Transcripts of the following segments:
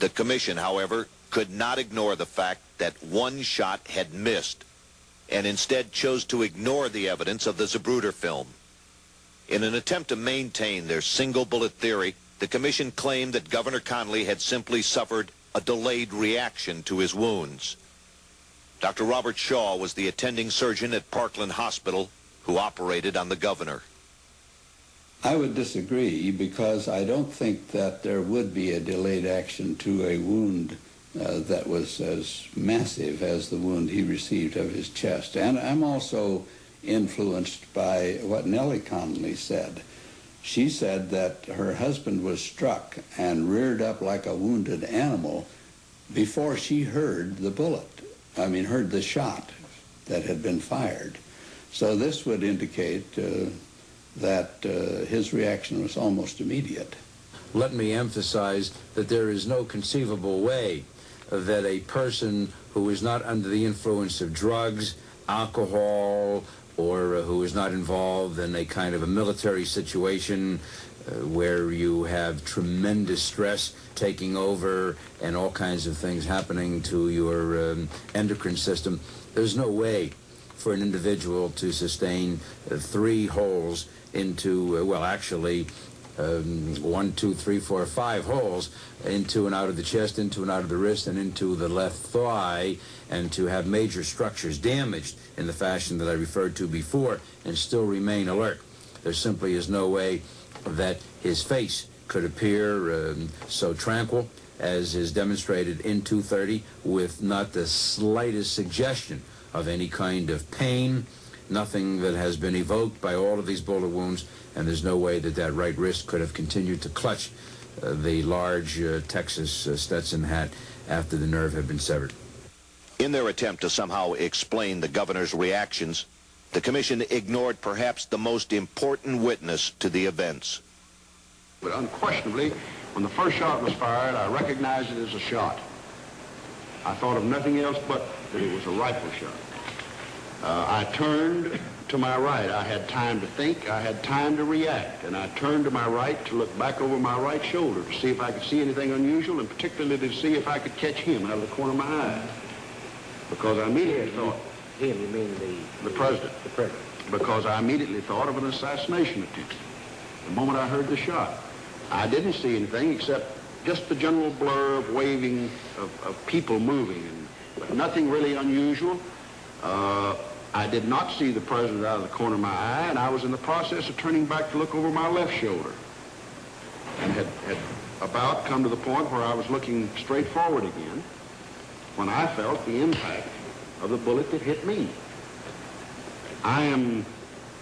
The commission, however, could not ignore the fact that one shot had missed and instead chose to ignore the evidence of the Zapruder film. In an attempt to maintain their single bullet theory, the commission claimed that Governor Connally had simply suffered a delayed reaction to his wounds. Dr. Robert Shaw was the attending surgeon at Parkland Hospital who operated on the governor. I would disagree because I don't think that there would be a delayed action to a wound that was as massive as the wound he received of his chest. And I'm also influenced by what Nellie Connally said. She said that her husband was struck and reared up like a wounded animal before she heard the bullet. I mean, heard the shot that had been fired. So this would indicate that his reaction was almost immediate. Let me emphasize that there is no conceivable way that a person who is not under the influence of drugs, alcohol, or who is not involved in a kind of a military situation where you have tremendous stress taking over and all kinds of things happening to your endocrine system, there's no way for an individual to sustain 3 holes into, well, actually, 1, 2, 3, 4, 5 holes into and out of the chest, into and out of the wrist, and into the left thigh, and to have major structures damaged in the fashion that I referred to before and still remain alert. There simply is no way that his face could appear so tranquil as is demonstrated in 230 with not the slightest suggestion of any kind of pain, nothing that has been evoked by all of these bullet wounds, and there's no way that that right wrist could have continued to clutch the large Texas Stetson hat after the nerve had been severed. In their attempt to somehow explain the governor's reactions, the commission ignored perhaps the most important witness to the events. But unquestionably, when the first shot was fired, I recognized it as a shot. I thought of nothing else but that it was a rifle shot. I turned to my right. I had time to think. I had time to react. And I turned to my right to look back over my right shoulder to see if I could see anything unusual, and particularly to see if I could catch him out of the corner of my eye. Because I immediately thought... Him, you mean the president. The president. Because I immediately thought of an assassination attempt the moment I heard the shot. I didn't see anything except just the general blur of waving, of people moving, but nothing really unusual. I did not see the president out of the corner of my eye, and I was in the process of turning back to look over my left shoulder, and had about come to the point where I was looking straight forward again when I felt the impact of the bullet that hit me. I am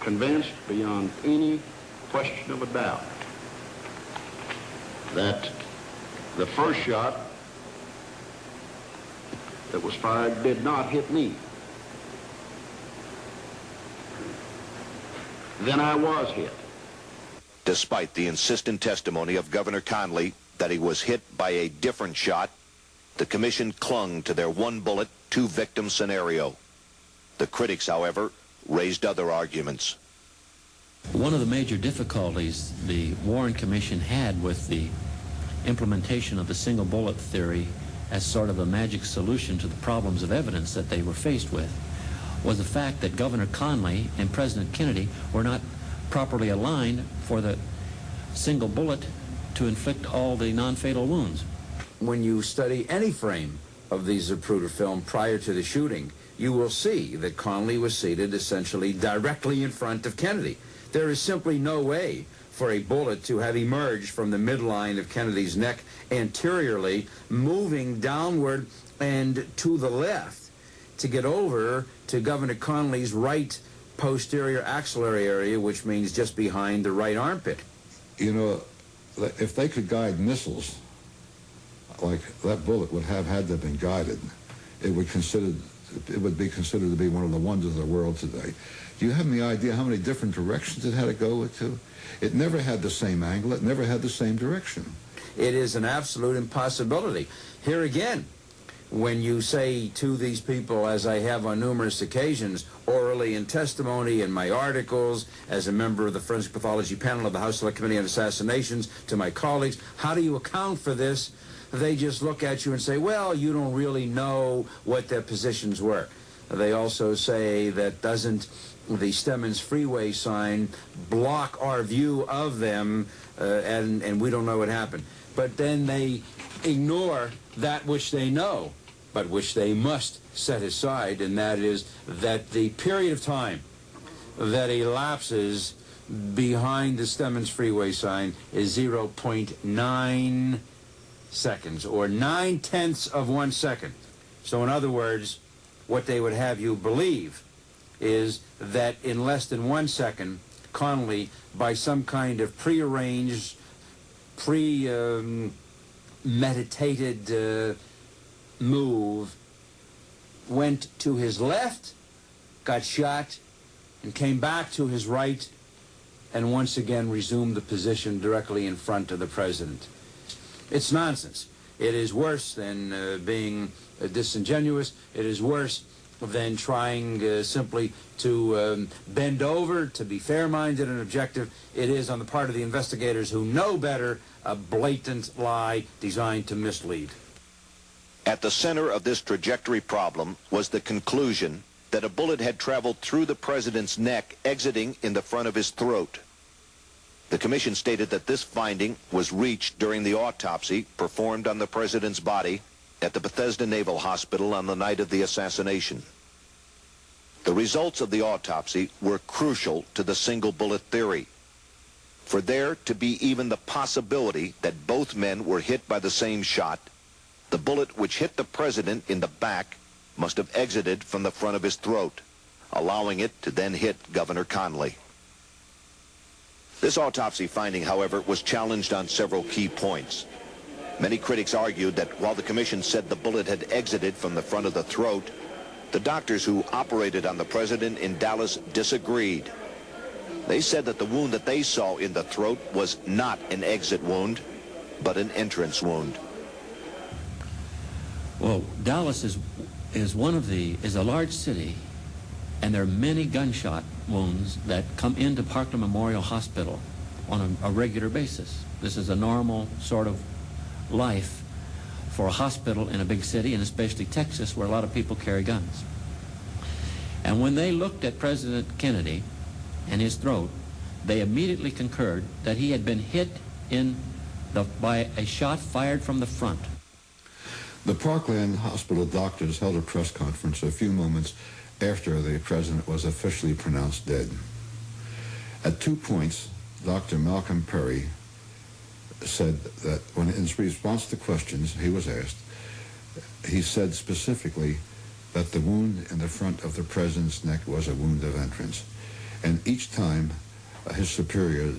convinced beyond any question of a doubt that the first shot that was fired did not hit me. Then I was hit. Despite the insistent testimony of Governor Connally that he was hit by a different shot, the commission clung to their 1-bullet, 2-victim scenario. The critics, however, raised other arguments. One of the major difficulties the Warren Commission had with the implementation of the single bullet theory as sort of a magic solution to the problems of evidence that they were faced with was the fact that Governor Connally and President Kennedy were not properly aligned for the single bullet to inflict all the non-fatal wounds. When you study any frame of the Zapruder film prior to the shooting, you will see that Connally was seated essentially directly in front of Kennedy. There is simply no way for a bullet to have emerged from the midline of Kennedy's neck anteriorly, moving downward and to the left to get over to Governor Connally's right posterior axillary area, which means just behind the right armpit. You know, if they could guide missiles like that bullet would have had they been guided, it would be considered to be one of the wonders of the world today. Do you have any idea how many different directions it had to go to? It never had the same angle. It never had the same direction. It is an absolute impossibility. Here again, when you say to these people, as I have on numerous occasions, orally in testimony, in my articles, as a member of the Forensic Pathology Panel of the House Select Committee on Assassinations, to my colleagues, how do you account for this? they just look at you and say, well, you don't really know what their positions were. They also say that doesn't the Stemmons Freeway sign block our view of them, and we don't know what happened. But then they ignore that which they know, but which they must set aside, and that is that the period of time that elapses behind the Stemmons Freeway sign is 0.9 seconds, or 9/10 of 1 second. So in other words, what they would have you believe is that in less than 1 second, Connally, by some kind of prearranged, meditated move, went to his left, got shot, and came back to his right, and once again resumed the position directly in front of the president. It's nonsense. It is worse than being disingenuous. It is worse than trying simply to bend over, to be fair-minded and objective. It is, on the part of the investigators who know better, a blatant lie designed to mislead. At the center of this trajectory problem was the conclusion that a bullet had traveled through the president's neck, exiting in the front of his throat. The commission stated that this finding was reached during the autopsy performed on the president's body at the Bethesda Naval Hospital on the night of the assassination. The results of the autopsy were crucial to the single bullet theory. For there to be even the possibility that both men were hit by the same shot, the bullet which hit the president in the back must have exited from the front of his throat, allowing it to then hit Governor Connally. This autopsy finding, however, was challenged on several key points. Many critics argued that while the commission said the bullet had exited from the front of the throat, the doctors who operated on the president in Dallas disagreed. They said that the wound that they saw in the throat was not an exit wound, but an entrance wound. Well, Dallas is a large city, and there are many gunshot wounds that come into Parkland Memorial Hospital on a regular basis. This is a normal sort of life for a hospital in a big city, and especially Texas, where a lot of people carry guns. And when they looked at President Kennedy and his throat, they immediately concurred that he had been hit by a shot fired from the front. The Parkland Hospital doctors held a press conference a few moments after the president was officially pronounced dead. At 2 points, Dr. Malcolm Perry said that when in response to questions he was asked, he said specifically that the wound in the front of the president's neck was a wound of entrance. And each time his superior,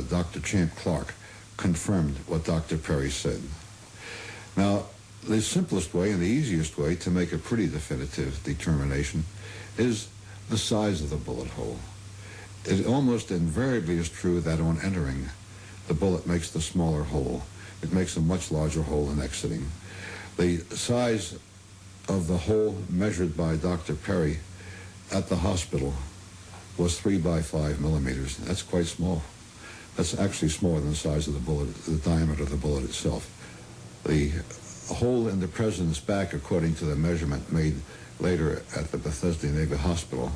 Dr. Champ Clark, confirmed what Dr. Perry said. Now, the simplest way and the easiest way to make a pretty definitive determination is the size of the bullet hole. It almost invariably is true that on entering, the bullet makes the smaller hole. It makes a much larger hole in exiting. The size of the hole measured by Dr. Perry at the hospital was 3 by 5 millimeters. That's quite small. That's actually smaller than the size of the bullet, the diameter of the bullet itself. The hole in the president's back, according to the measurement made later at the Bethesda Naval Hospital,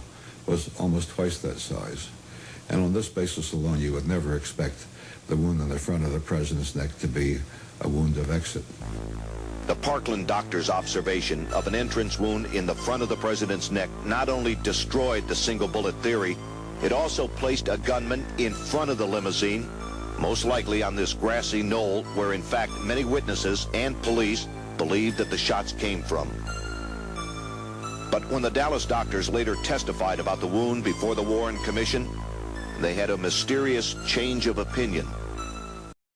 was almost twice that size. And on this basis alone, you would never expect the wound in the front of the president's neck to be a wound of exit. The Parkland doctor's observation of an entrance wound in the front of the president's neck not only destroyed the single bullet theory, it also placed a gunman in front of the limousine, most likely on this grassy knoll where in fact many witnesses and police believed that the shots came from. But when the Dallas doctors later testified about the wound before the Warren Commission, they had a mysterious change of opinion.